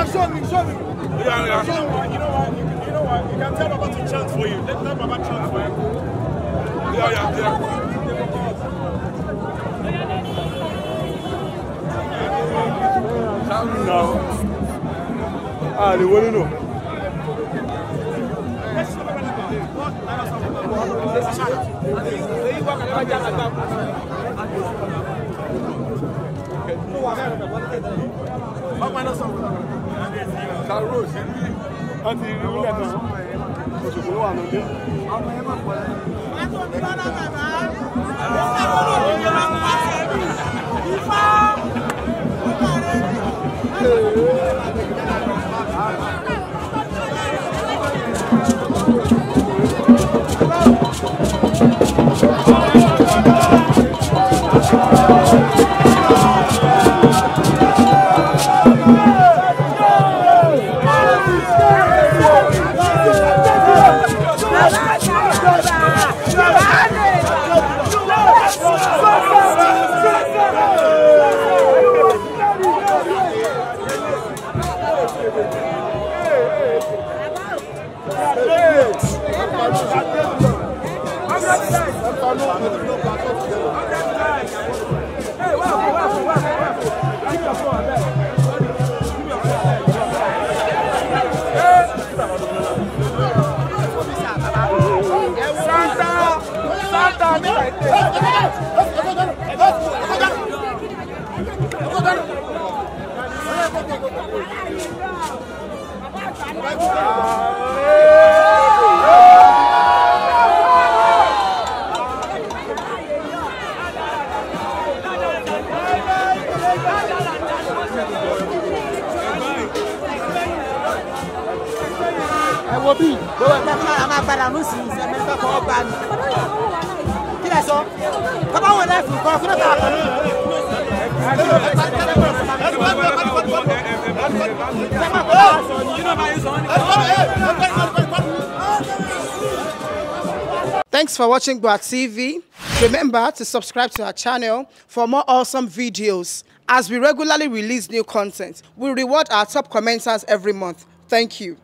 Show me. Yeah. You know what? You can tell Baba to chant for you. Let Baba chant for you. Yeah. No. They wouldn't know. Thanks for watching Boa TV. Remember to subscribe to our channel for more awesome videos. As we regularly release new content, we reward our top commenters every month. Thank you.